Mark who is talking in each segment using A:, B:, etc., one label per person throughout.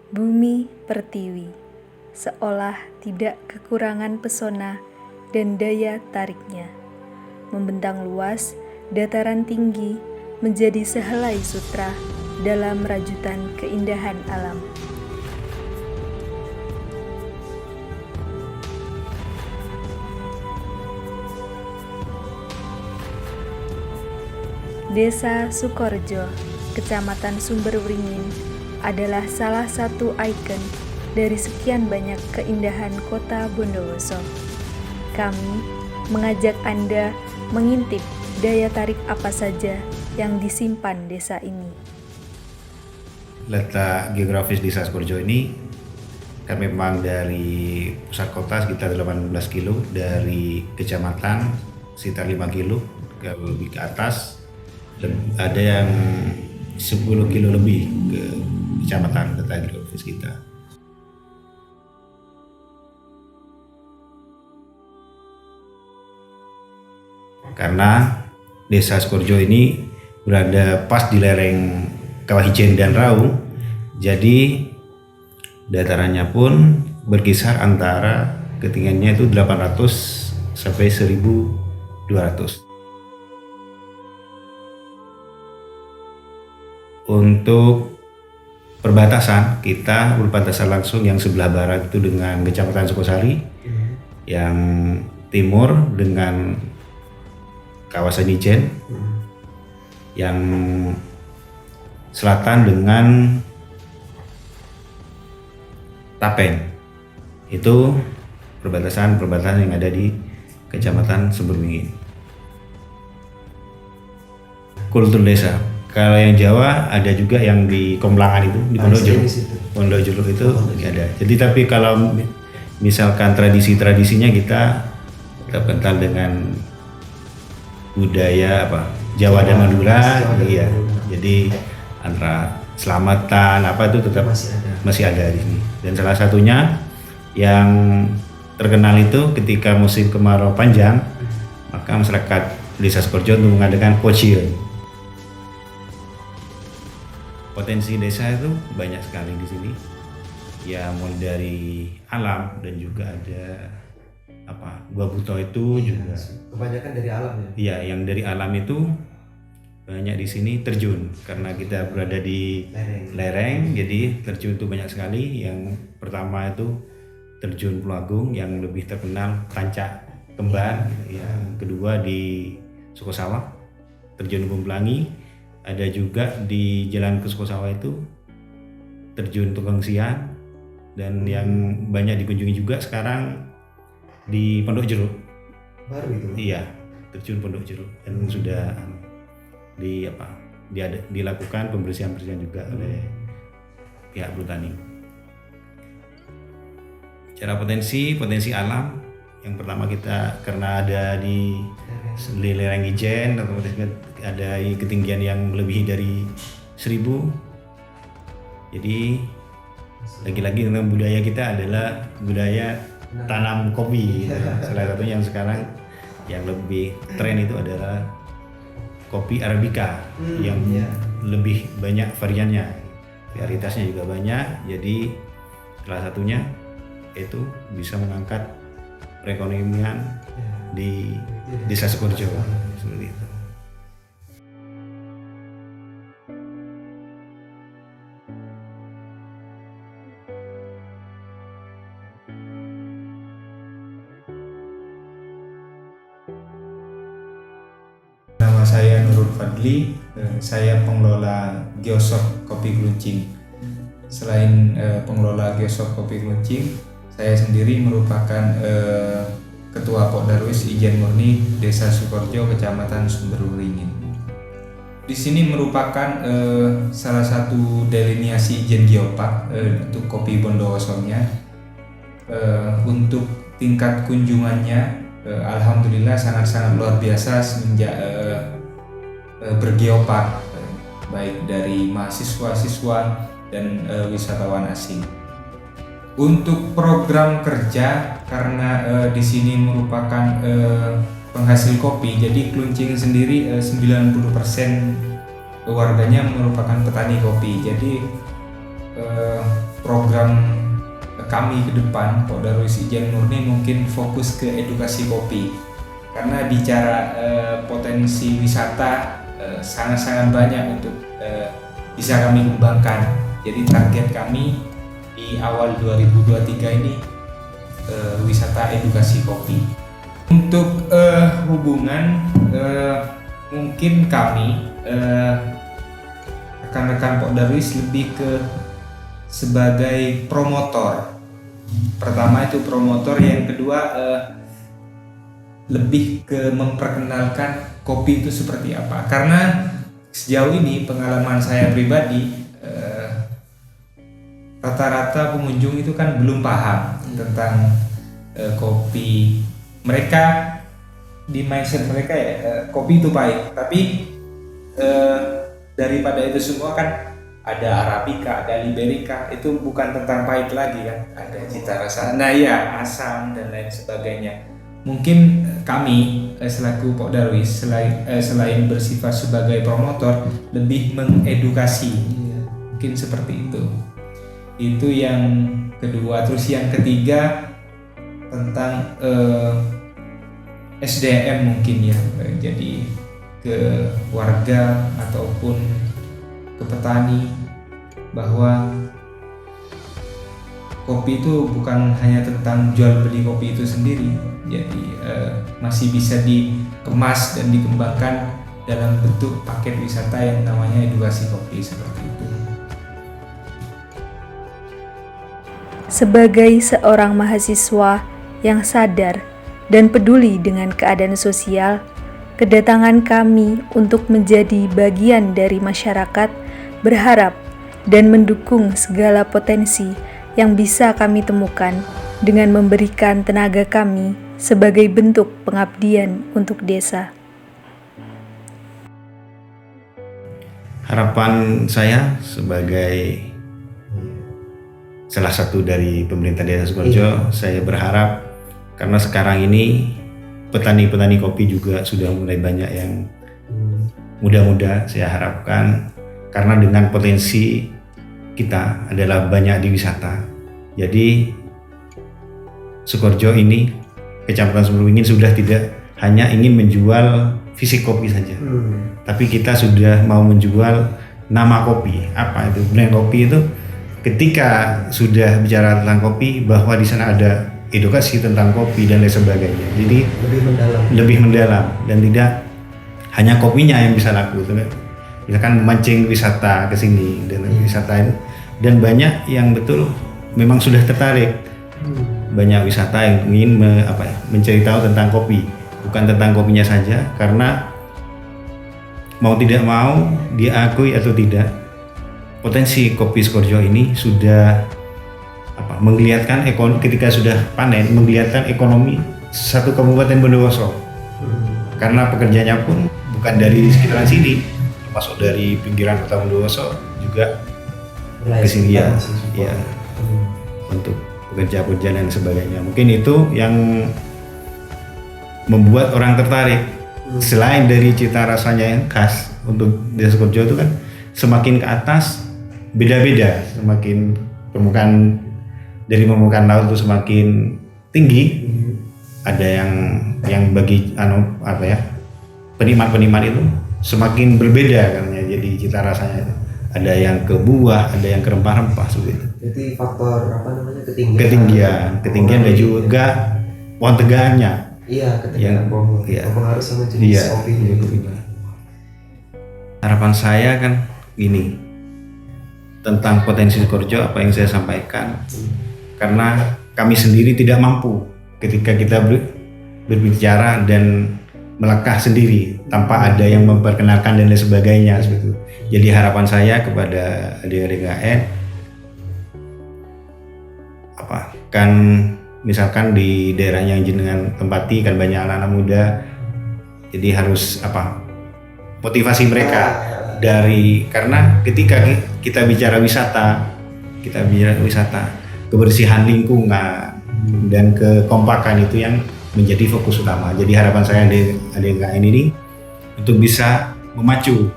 A: Bumi Pertiwi seolah tidak kekurangan pesona dan daya tariknya. Membentang luas, dataran tinggi menjadi sehelai sutra dalam rajutan keindahan alam. Desa Sukorejo, Kecamatan Sumberwringin, adalah salah satu ikon dari sekian banyak keindahan kota Bondowoso. Kami mengajak Anda mengintip daya tarik apa saja yang disimpan desa ini.
B: Letak geografis Desa Sukorejo ini kan memang dari pusat kota sekitar 18 kilo, dari kecamatan sekitar 5 kilo lebih ke atas, dan ada yang 10 kilo lebih ke kecamatan letak geografis kita. Karena Desa Sukorejo ini berada pas di lereng Kawah Ijen dan Raung, jadi datarannya pun berkisar antara ketinggiannya itu 800 sampai 1200. Untuk perbatasan, kita berbatasan langsung yang sebelah barat itu dengan Kecamatan Sukosari, yang timur dengan kawasan Ijen, yang selatan dengan Tapeng. Itu perbatasan yang ada di Kecamatan Sumberwringin. Kultur desa, kalau yang Jawa ada juga yang di Komblangan itu, di Pondok Jeruk. Pondok Jeruk itu ada. Jadi tapi kalau misalkan tradisinya kita tetap kental dengan budaya Jawa dan Madura, iya. Jadi antara selamatan itu tetap masih ada di sini. Dan salah satunya yang terkenal itu ketika musim kemarau panjang, maka masyarakat Desa Sukorejo mengadakan pocion. Potensi desa itu banyak sekali di sini. Ya mulai dari alam dan juga ada Gua Buto itu juga.
C: Kebanyakan dari alam ya?
B: Iya, yang dari alam itu banyak di sini terjun, karena kita berada di lereng, jadi terjun itu banyak sekali. Yang pertama itu terjun Pulau Agung yang lebih terkenal, Tancak Kembar. Yang kedua di Sukosawah, terjun Bumplangi. Ada juga di jalan ke Sukosawah itu terjun Tunggang Sian, dan yang banyak dikunjungi juga sekarang di Pondok Jeruk.
C: Baru itu?
B: Iya, terjun Pondok Jeruk, dan sudah dilakukan pembersihan juga oleh pihak Perhutani. Cara potensi alam, yang pertama kita karena ada di lereng Ijen, ada ketinggian yang melebihi dari 1000. Jadi lagi-lagi tentang budaya kita adalah budaya tanam kopi. Salah satunya yang sekarang yang lebih tren itu adalah kopi Arabica, yang lebih banyak variannya, varietasnya juga banyak. Jadi salah satunya itu bisa mengangkat perekonomian di Desa Sukorejo, seperti itu.
D: Nama saya Nurul Fadli, saya pengelola Geoshop Kopi Gluncing. Selain pengelola Geoshop Kopi Gluncing, saya sendiri merupakan Ketua Pokdarwis Ijen Murni Desa Sukorejo, Kecamatan Sumberwringin. Di sini merupakan salah satu delineasi Ijen Geopark untuk kopi Bondowosonya. Untuk tingkat kunjungannya, alhamdulillah sangat-sangat luar biasa semenjak bergeopark, baik dari mahasiswa-siswa dan wisatawan asing. Untuk program kerja, karena di sini merupakan penghasil kopi, jadi Gluncing sendiri 90% warganya merupakan petani kopi. Jadi program kami ke depan Pok Darwis Ijen Murni mungkin fokus ke edukasi kopi, karena bicara potensi wisata sangat-sangat banyak untuk bisa kami kembangkan. Jadi target kami di awal 2023 ini wisata edukasi kopi. Untuk hubungan mungkin kami rekan-rekan Pok Darwis lebih ke sebagai promotor. Pertama itu promotor, yang kedua lebih ke memperkenalkan kopi itu seperti apa. Karena sejauh ini pengalaman saya pribadi, rata-rata pengunjung itu kan belum paham tentang kopi. Mereka di mindset mereka kopi itu pahit, tapi daripada itu semua kan ada Arabica, ada Liberica, itu bukan tentang pahit lagi kan, ada cita rasa, asam dan lain sebagainya. Mungkin kami selaku Pok Darwis selain bersifat sebagai promotor, lebih mengedukasi, mungkin seperti itu. Itu yang kedua. Terus yang ketiga tentang SDM mungkin ya, jadi ke warga ataupun ke petani, bahwa kopi itu bukan hanya tentang jual beli kopi itu sendiri, jadi masih bisa dikemas dan dikembangkan dalam bentuk paket wisata yang namanya edukasi kopi, seperti itu.
A: Sebagai seorang mahasiswa yang sadar dan peduli dengan keadaan sosial, kedatangan kami untuk menjadi bagian dari masyarakat berharap dan mendukung segala potensi yang bisa kami temukan dengan memberikan tenaga kami sebagai bentuk pengabdian untuk desa.
B: Harapan saya sebagai salah satu dari pemerintah Desa Sukorejo, saya berharap, karena sekarang ini petani-petani kopi juga sudah mulai banyak yang muda-muda, saya harapkan, karena dengan potensi kita adalah banyak di wisata. Jadi Sukorejo ini, Kecamatan Sumberwringin, sudah tidak hanya ingin menjual fisik kopi saja, tapi kita sudah mau menjual nama kopi. Apa itu brand kopi itu? Ketika sudah bicara tentang kopi, bahwa di sana ada edukasi tentang kopi dan lain sebagainya. Jadi lebih mendalam dan tidak hanya kopinya yang bisa laku. Misalkan memancing wisata ke sini dan wisata itu, dan banyak yang betul memang sudah tertarik. Banyak wisata yang ingin mencari tahu tentang kopi, bukan tentang kopinya saja, karena mau tidak mau, diakui atau tidak, potensi kopi Sukorejo ini sudah menggeliatkan ekonomi. Ketika sudah panen, menggeliatkan ekonomi satu Kabupaten Bondowoso, karena pekerjanya pun bukan dari sekitaran sini, masuk dari pinggiran Kota Bondowoso juga ke sini ya, untuk pekerja-pekerja dan sebagainya. Mungkin itu yang membuat orang tertarik. Selain dari cita rasanya yang khas untuk Desa Sukorejo itu kan, semakin ke atas beda-beda, semakin dari permukaan laut itu semakin tinggi. Ada yang bagi penikmat itu semakin berbeda karena jadi cita rasanya itu. Ada yang ke buah, ada yang ke rempah-rempah seperti itu.
C: Jadi faktor ketinggian
B: dan juga pohon tegaannya.
C: Iya, ketinggian pohon. Berpengaruh sama jenis kopinya.
B: Harapan saya kan ini tentang potensi Sukorejo, apa yang saya sampaikan, karena kami sendiri tidak mampu ketika kita berbicara dan melangkah sendiri tanpa ada yang memperkenalkan dan lain sebagainya seperti itu. Jadi harapan saya kepada adik-adik KN, kan misalkan di daerah yang jenengan tempati kan banyak anak-anak muda, jadi harus motivasi mereka karena ketika kita bicara wisata, kebersihan lingkungan dan kekompakan itu yang menjadi fokus utama. Jadi harapan saya adik KN ini untuk bisa memacu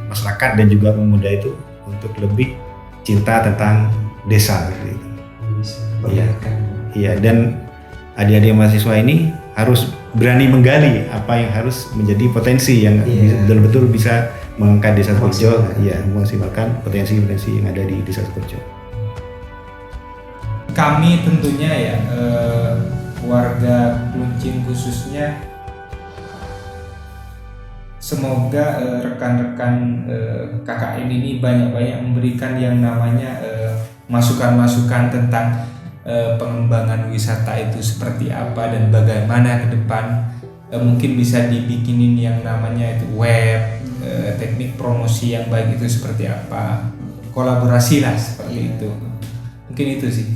B: masyarakat dan juga pemuda itu untuk lebih cinta tentang desa seperti itu.
C: Bisa memperlihatkan.
B: Iya, dan adik-adik mahasiswa ini harus berani menggali apa yang harus menjadi potensi yang betul-betul bisa mengangkat Desa Sukorejo, ya, memaksimalkan potensi-potensi yang ada di Desa Sukorejo.
D: Kami tentunya ya warga Pluncing khususnya, semoga rekan-rekan KKN ini banyak-banyak memberikan yang namanya masukan-masukan tentang pengembangan wisata itu seperti apa dan bagaimana ke depan. Mungkin bisa dibikinin yang namanya itu web, teknik promosi yang baik itu seperti apa, kolaborasi lah seperti itu. Mungkin itu sih.